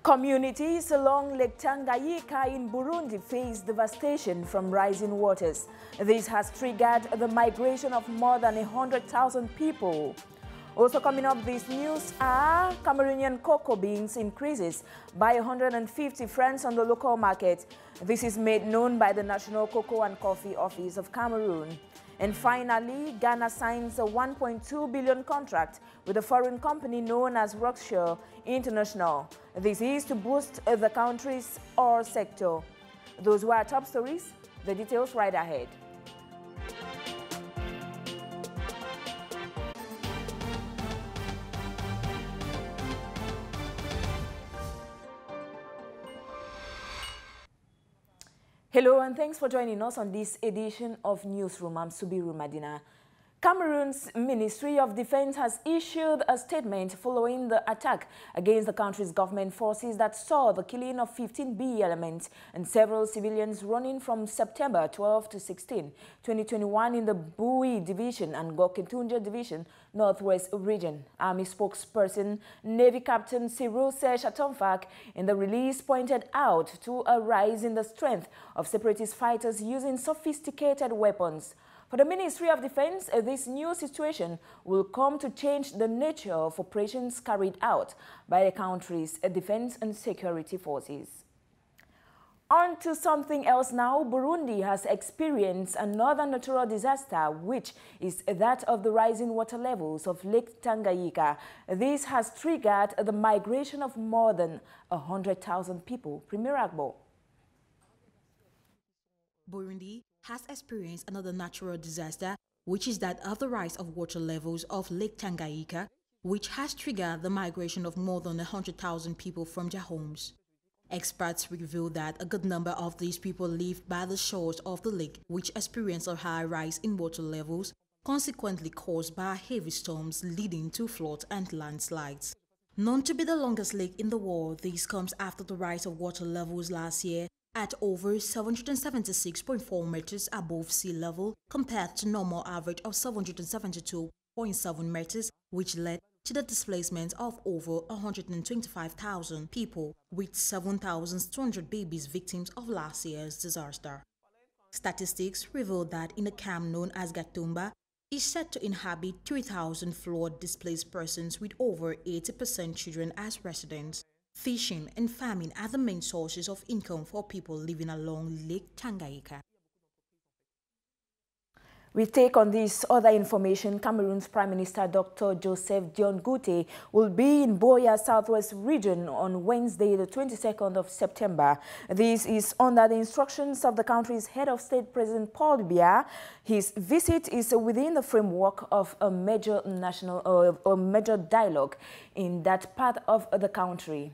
Communities along Lake Tanganyika in Burundi face devastation from rising waters. This has triggered the migration of more than 100,000 people. Also coming up this news are Cameroonian cocoa beans increases by 150 francs on the local market. This is made known by the National Cocoa and Coffee Office of Cameroon. And finally, Ghana signs a 1.2 billion contract with a foreign company known as Regardez International. This is to boost the country's oil sector. Those were our top stories. The details right ahead. Hello and thanks for joining us on this edition of Newsroom. I'm Subiru Madina. Cameroon's Ministry of Defense has issued a statement following the attack against the country's government forces that saw the killing of 15 B elements and several civilians running from September 12 to 16, 2021 in the Bui Division and Goketunja Division, Northwest Region. Army spokesperson Navy Captain Cyril Chatomfak in the release pointed out to a rise in the strength of separatist fighters using sophisticated weapons. For the Ministry of Defense, this new situation will come to change the nature of operations carried out by the country's defense and security forces. On to something else now. Burundi has experienced another natural disaster, which is that of the rising water levels of Lake Tanganyika. This has triggered the migration of more than 100,000 people. Premier Agbo. Burundi has experienced another natural disaster, which is that of the rise of water levels of Lake Tanganyika, which has triggered the migration of more than 100,000 people from their homes. Experts reveal that a good number of these people live by the shores of the lake, which experienced a high rise in water levels, consequently caused by heavy storms leading to floods and landslides. Known to be the longest lake in the world, this comes after the rise of water levels last year at over 776.4 meters above sea level compared to normal average of 772.7 meters, which led to the displacement of over 125,000 people, with 7,200 babies victims of last year's disaster. Statistics reveal that in a camp known as Gatumba is said to inhabit 3,000 flood-displaced persons with over 80% children as residents. Fishing and farming are the main sources of income for people living along Lake Tanganyika. We take on this other information. Cameroon's Prime Minister Dr. Joseph Dion Gute will be in Boya Southwest Region on Wednesday, the 22nd of September. This is under the instructions of the country's head of state, President Paul Biya. His visit is within the framework of a major major dialogue in that part of the country.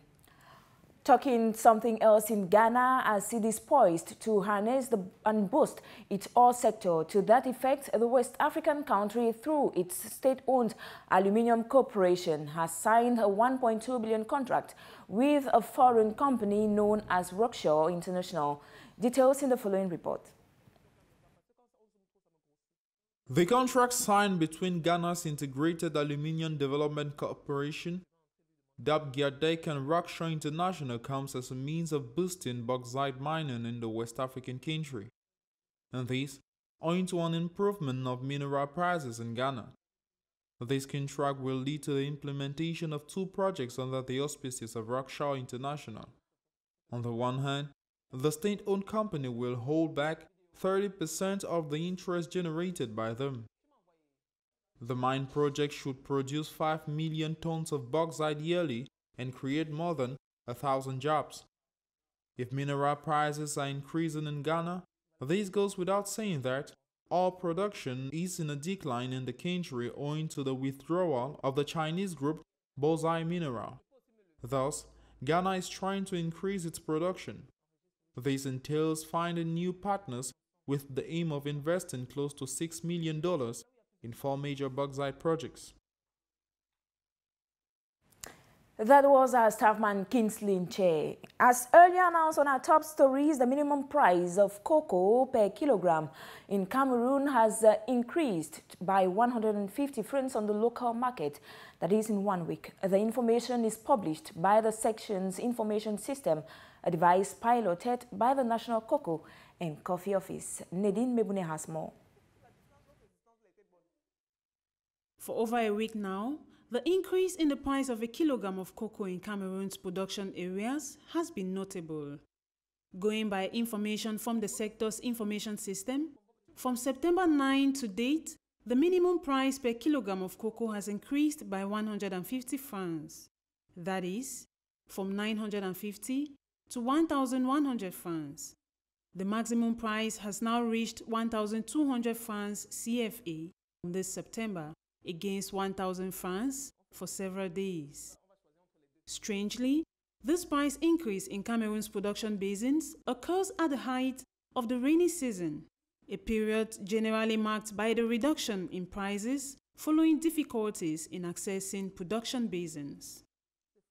Talking something else in Ghana, as it is poised to harness and boost its oil sector. To that effect, the West African country, through its state-owned aluminium corporation, has signed a 1.2 billion contract with a foreign company known as Regardez International. Details in the following report. The contract signed between Ghana's Integrated Aluminium Development Corporation, Regardez and Regardez International comes as a means of boosting bauxite mining in the West African country, and this owing to an improvement of mineral prices in Ghana. This contract will lead to the implementation of two projects under the auspices of Regardez International. On the one hand, the state-owned company will hold back 30% of the interest generated by them. The mine project should produce 5 million tons of bauxite yearly and create more than 1,000 jobs. If mineral prices are increasing in Ghana, this goes without saying that oil production is in a decline in the country owing to the withdrawal of the Chinese group Bauxite Mineral. Thus, Ghana is trying to increase its production. This entails finding new partners with the aim of investing close to $6 million in 4 major bauxite projects. That was our staffman Kingsley Nche. As earlier announced on our top stories, the minimum price of cocoa per kilogram in Cameroon has increased by 150 francs on the local market. That is in 1 week. The information is published by the section's information system, a device piloted by the National Cocoa and Coffee Office. Nadine Mebune has more. For over a week now, the increase in the price of a kilogram of cocoa in Cameroon's production areas has been notable. Going by information from the sector's information system, from September 9 to date, the minimum price per kilogram of cocoa has increased by 150 francs. That is, from 950 to 1,100 francs. The maximum price has now reached 1,200 francs CFA this September, against 1,000 francs for several days. Strangely, this price increase in Cameroon's production basins occurs at the height of the rainy season, a period generally marked by the reduction in prices following difficulties in accessing production basins.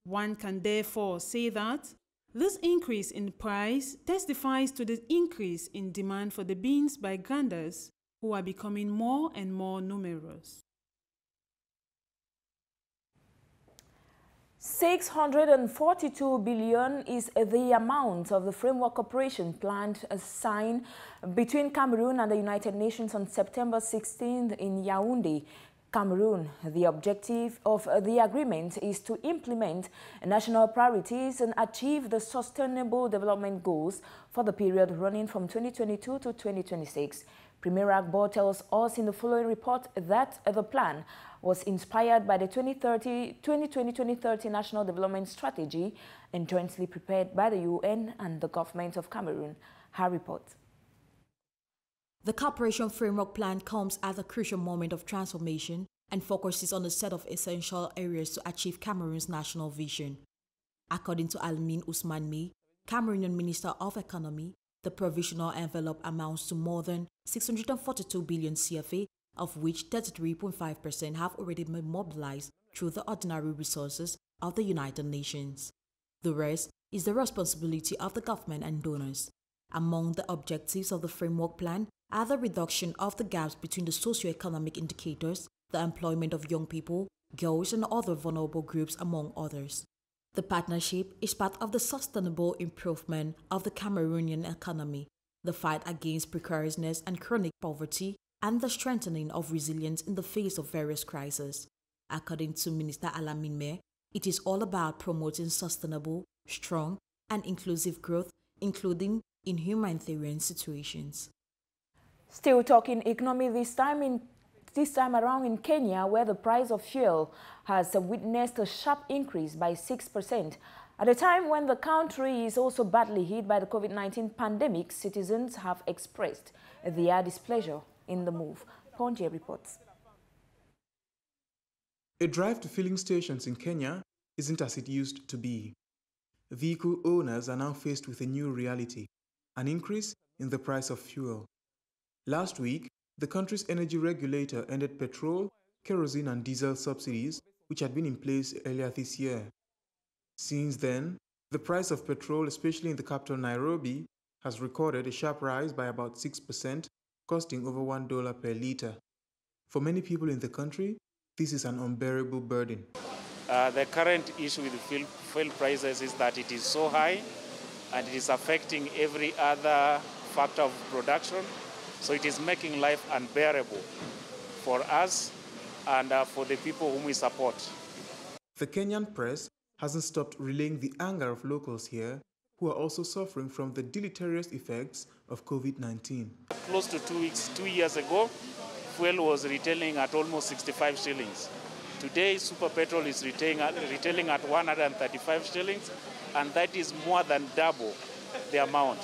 One can therefore say that this increase in price testifies to the increase in demand for the beans by grinders, who are becoming more and more numerous. 642 billion is the amount of the framework cooperation plan signed between Cameroon and the United Nations on September 16th in Yaoundé, Cameroon. The objective of the agreement is to implement national priorities and achieve the sustainable development goals for the period running from 2022 to 2026. Premier Akbar tells us in the following report that the plan was inspired by the 2020-2030 National Development Strategy and jointly prepared by the UN and the government of Cameroon. Her report. The Cooperation Framework Plan comes at a crucial moment of transformation and focuses on a set of essential areas to achieve Cameroon's national vision. According to Almin Ousmane May, Cameroonian Minister of Economy, the provisional envelope amounts to more than 642 billion CFA, of which 33.5% have already been mobilized through the ordinary resources of the United Nations. The rest is the responsibility of the government and donors. Among the objectives of the framework plan are the reduction of the gaps between the socio-economic indicators, the employment of young people, girls and other vulnerable groups, among others. The partnership is part of the sustainable improvement of the Cameroonian economy, the fight against precariousness and chronic poverty, and the strengthening of resilience in the face of various crises. According to Minister Alamin May, it is all about promoting sustainable, strong, and inclusive growth, including in humanitarian situations. Still talking economy this time around in Kenya, where the price of fuel has witnessed a sharp increase by 6%. At a time when the country is also badly hit by the COVID-19 pandemic, citizens have expressed their displeasure in the move. Ponje reports. A drive to filling stations in Kenya isn't as it used to be. Vehicle owners are now faced with a new reality, an increase in the price of fuel. Last week, the country's energy regulator ended petrol, kerosene and diesel subsidies, which had been in place earlier this year. Since then, the price of petrol, especially in the capital Nairobi, has recorded a sharp rise by about 6%, costing over $1 per litre. For many people in the country, this is an unbearable burden. The current issue with fuel prices is that it is so high and it is affecting every other factor of production. So it is making life unbearable for us and for the people whom we support. The Kenyan press hasn't stopped relaying the anger of locals here who are also suffering from the deleterious effects of COVID-19. Close to 2 years ago, fuel was retailing at almost 65 shillings. Today, Super Petrol is retailing at 135 shillings, and that is more than double the amount.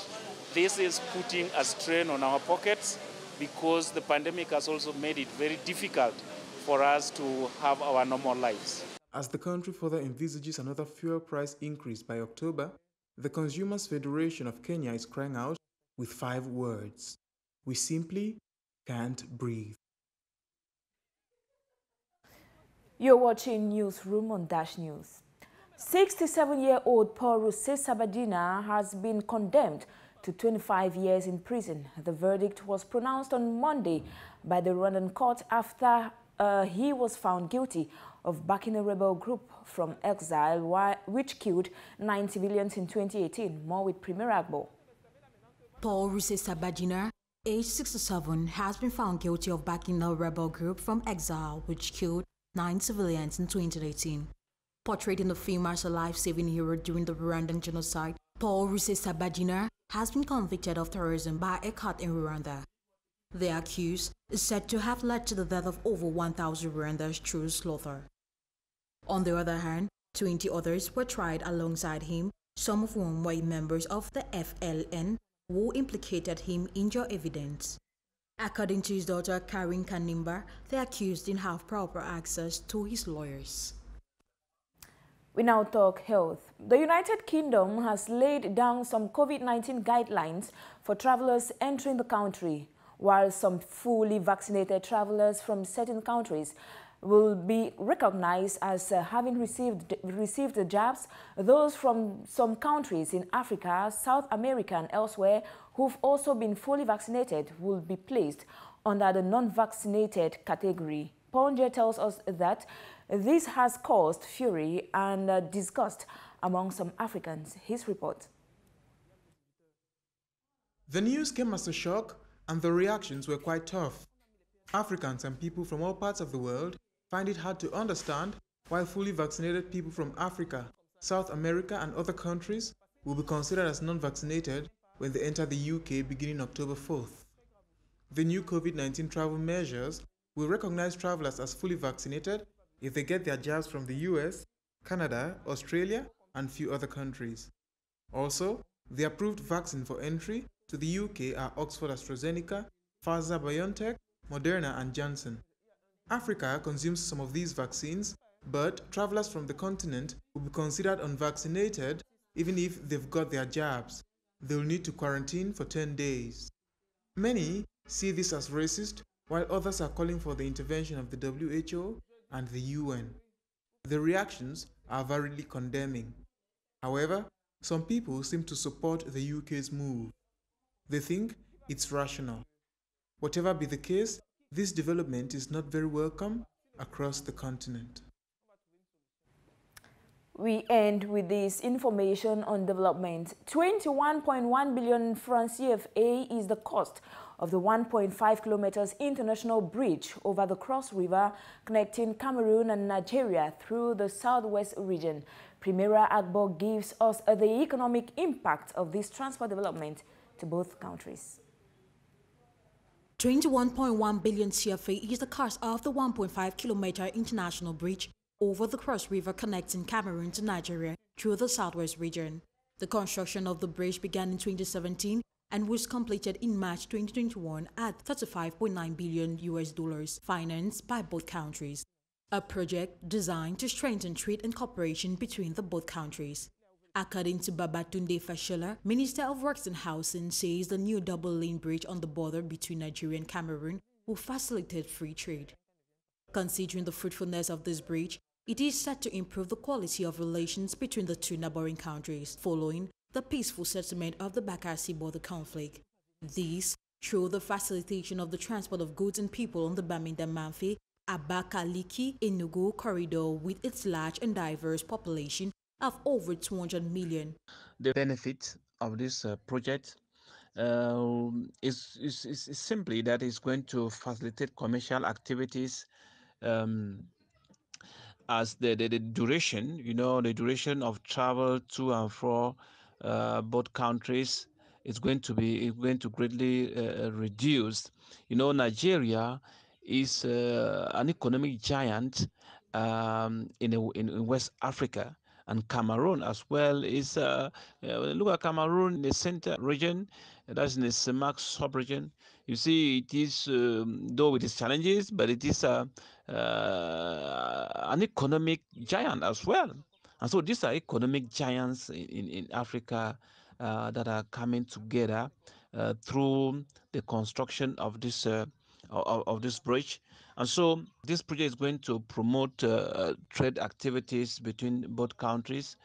This is putting a strain on our pockets because the pandemic has also made it very difficult for us to have our normal lives. As the country further envisages another fuel price increase by October, the Consumers Federation of Kenya is crying out with 5 words: we simply can't breathe. You're watching Newsroom on Dash News. 67-year-old Paul Sabadina has been condemned to 25 years in prison. The verdict was pronounced on Monday by the Rwandan court after he was found guilty of backing a rebel group from exile, which killed 9 civilians in 2018. More with Premier Agbo. Paul Sabadina, aged 67, has been found guilty of backing a rebel group from exile, which killed 9 civilians in 2018. Portrayed in the film as a life-saving hero during the Rwandan genocide, Paul Sabadina has been convicted of terrorism by a court in Rwanda. The accused is said to have led to the death of over 1,000 Rwandans through slaughter. On the other hand, 20 others were tried alongside him, some of whom were members of the FLN, who implicated him in your evidence. According to his daughter Karen Kanimba, the accused didn't have proper access to his lawyers. We now talk health. The United Kingdom has laid down some COVID-19 guidelines for travelers entering the country, while some fully vaccinated travelers from certain countries will be recognized as having received the jabs. Those from some countries in Africa, South America and elsewhere who've also been fully vaccinated will be placed under the non-vaccinated category. Ponje tells us that this has caused fury and disgust among some Africans. His report. The news came as a shock and the reactions were quite tough. Africans and people from all parts of the world find it hard to understand why fully vaccinated people from Africa, South America and other countries will be considered as non-vaccinated when they enter the UK beginning October 4th. The new COVID-19 travel measures will recognize travelers as fully vaccinated if they get their jabs from the US, Canada, Australia and few other countries. Also, the approved vaccine for entry to the UK are Oxford AstraZeneca, Pfizer-BioNTech, Moderna and Janssen. Africa consumes some of these vaccines, but travelers from the continent will be considered unvaccinated even if they've got their jabs. They'll need to quarantine for 10 days. Many see this as racist, while others are calling for the intervention of the WHO and the UN. The reactions are variedly condemning. However, some people seem to support the UK's move. They think it's rational. Whatever be the case, this development is not very welcome across the continent. We end with this information on development. 21.1 billion francs CFA is the cost of the 1.5 kilometers international bridge over the Cross River connecting Cameroon and Nigeria through the southwest region. Premier Agbo gives us the economic impact of this transport development to both countries. 21.1 billion CFA is the cost of the 1.5-kilometer international bridge over the Cross River connecting Cameroon to Nigeria through the southwest region. The construction of the bridge began in 2017 and was completed in March 2021 at $35.9 billion financed by both countries. A project designed to strengthen trade and cooperation between the both countries. According to Babatunde Fashola, Minister of Works and Housing, says the new double-lane bridge on the border between Nigeria and Cameroon will facilitate free trade. Considering the fruitfulness of this bridge, it is set to improve the quality of relations between the two neighboring countries following the peaceful settlement of the Bakassi border conflict. This, through the facilitation of the transport of goods and people on the Bamenda-Manfe, Abakaliki-Enugu corridor with its large and diverse population of over 200 million. The benefit of this project is simply that it's going to facilitate commercial activities as the duration, the duration of travel to and fro both countries is going to greatly reduce. Nigeria is an economic giant in West Africa. And Cameroon as well is, look at Cameroon in the center region, that's in the Semak sub-region. You see, it is, though with its challenges, but it is an economic giant as well. And so these are economic giants in Africa that are coming together through the construction of this bridge. And so this project is going to promote trade activities between both countries.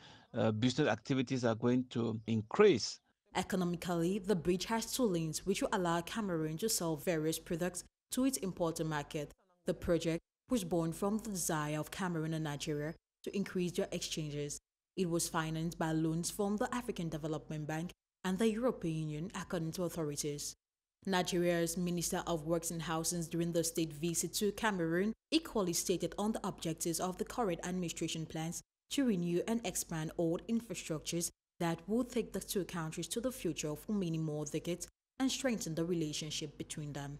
Business activities are going to increase. Economically, the bridge has two lanes which will allow Cameroon to sell various products to its important market. The project was born from the desire of Cameroon and Nigeria to increase their exchanges. It was financed by loans from the African Development Bank and the European Union, according to authorities. Nigeria's Minister of Works and Housing during the state visit to Cameroon equally stated on the objectives of the current administration plans to renew and expand old infrastructures that will take the two countries to the future for many more decades and strengthen the relationship between them.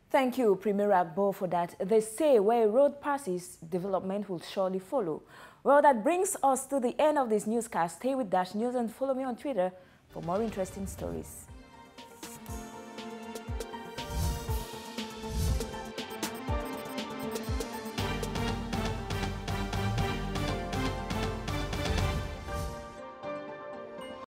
Thank you, Premier Agbo, for that. They say where a road passes, development will surely follow. Well, that brings us to the end of this newscast. Stay with Dash News and follow me on Twitter for more interesting stories.